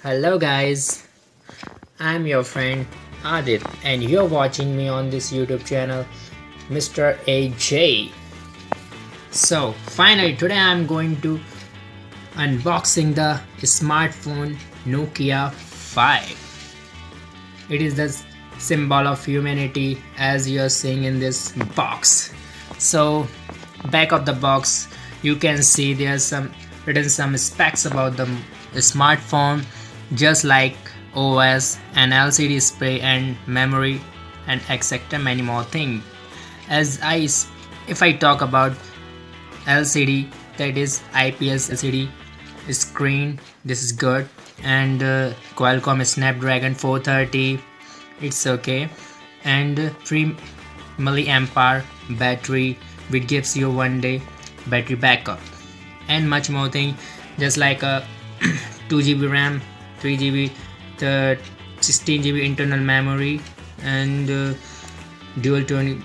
Hello guys, I'm your friend Adit and you're watching me on this YouTube channel Mr. AJ. So finally today I'm going to unboxing the smartphone Nokia 5. It is the symbol of humanity as you're seeing in this box. So back of the box you can see there's some written some specs about the smartphone, just like OS and LCD display and memory and etc many more things. As if I talk about LCD, that is IPS LCD screen, this is good, and Qualcomm Snapdragon 430, it's okay, and 3 milliampere battery which gives you 1 day battery backup and much more thing, just like a 2 GB RAM, 3 GB, the 16 GB internal memory, and dual tone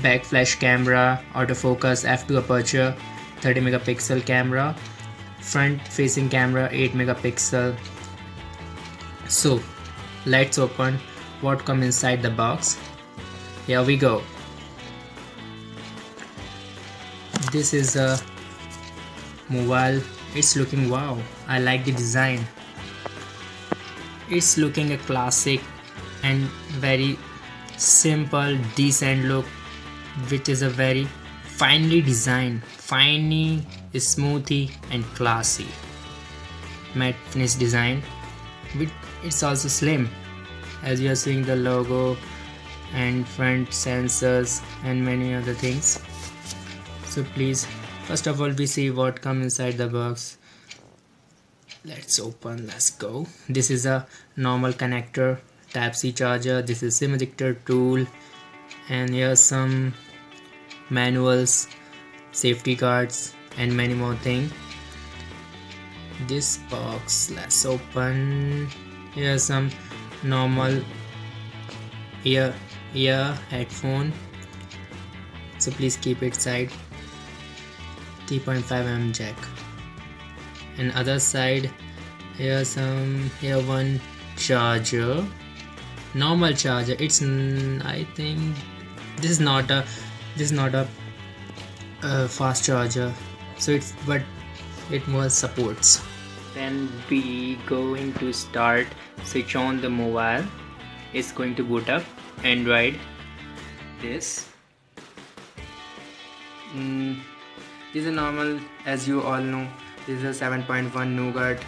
back flash camera, autofocus, f2 aperture, 30 megapixel camera, front facing camera 8 megapixel. So let's open what come inside the box. Here we go. This is a mobile. It's looking wow. I like the design. It's looking a classic and very simple decent look, which is a very finely designed, finely smoothy and classy matte finish design. It's also slim as you are seeing the logo and front sensors and many other things. So please, first of all we see what comes inside the box. Let's open, let's go. This is a normal connector, Type-C charger, this is SIM ejector tool, and here's some manuals, safety cards and many more things. This box, let's open. Here's some normal ear headphone, so please keep it side. 3.5mm jack, and other side here one charger, normal charger. It's I think this is not a fast charger, so it was supports. Then we going to start, switch on the mobile. It's going to boot up Android. This is a normal, as you all know, this is a 7.1 Nougat,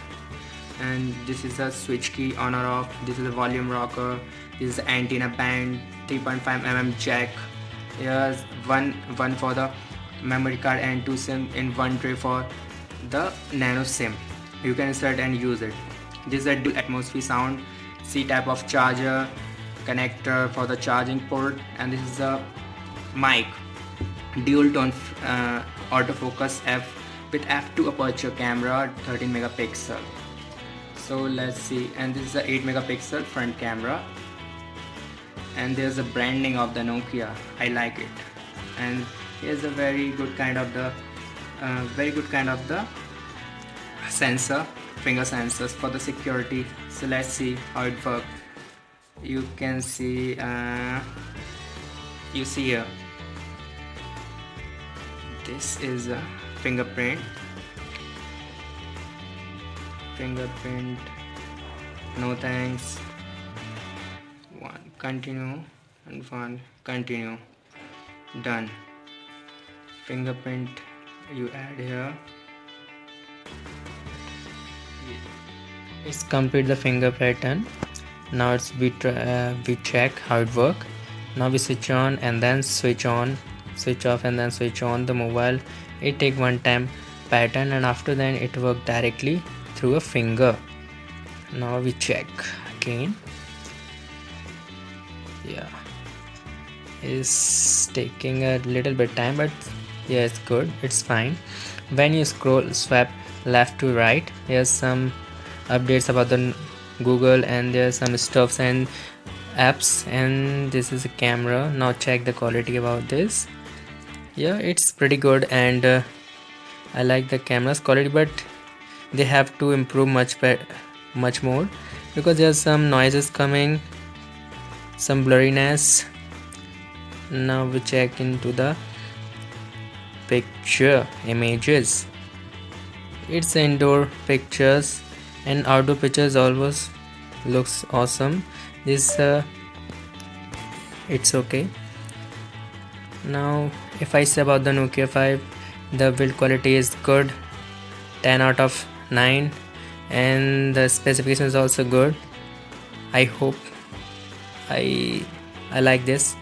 and this is a switch key on or off. This is a volume rocker, this is the antenna band, 3.5mm jack. Here's one for the memory card and 2 SIM in one tray for the nano SIM. You can insert and use it. This is a dual atmosphere sound, C type of charger, connector for the charging port, and this is a mic, dual tone autofocus with f2 aperture camera, 13 megapixel. So let's see, and this is a 8 megapixel front camera, and there's a branding of the Nokia. I like it, and here's a very good kind of the sensor, finger sensors for the security. So let's see how it works. You can see you see here, this is a fingerprint, no thanks, one continue and one continue, done. Fingerprint you add here. It's complete the finger pattern. Now it's we check how it work. Now we switch on and then switch off and then switch on the mobile. It take one time pattern, and after then it work directly through a finger. Now we check again. Yeah, it's taking a little bit time, but yeah, it's good, it's fine. When you swipe left to right, here's some updates about the Google, and there's some stuffs and apps, and this is a camera. Now check the quality about this. Yeah, it's pretty good, and I like the camera's quality, but they have to improve much much more because there's some noises coming, some blurriness. Now we check into the picture images. It's indoor pictures and outdoor pictures always looks awesome. This it's okay. Now if I say about the Nokia 5, the build quality is good, 10 out of 9, and the specification is also good. I hope I like this,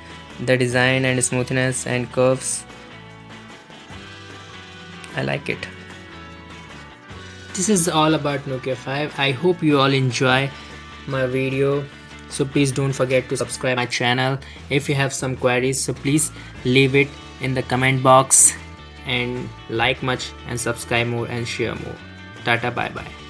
the design and smoothness and curves, I like it. This is all about Nokia 5. I hope you all enjoy my video. So please don't forget to subscribe my channel. If you have some queries, so please leave it in the comment box, and like much and subscribe more and share more. Tata, bye bye.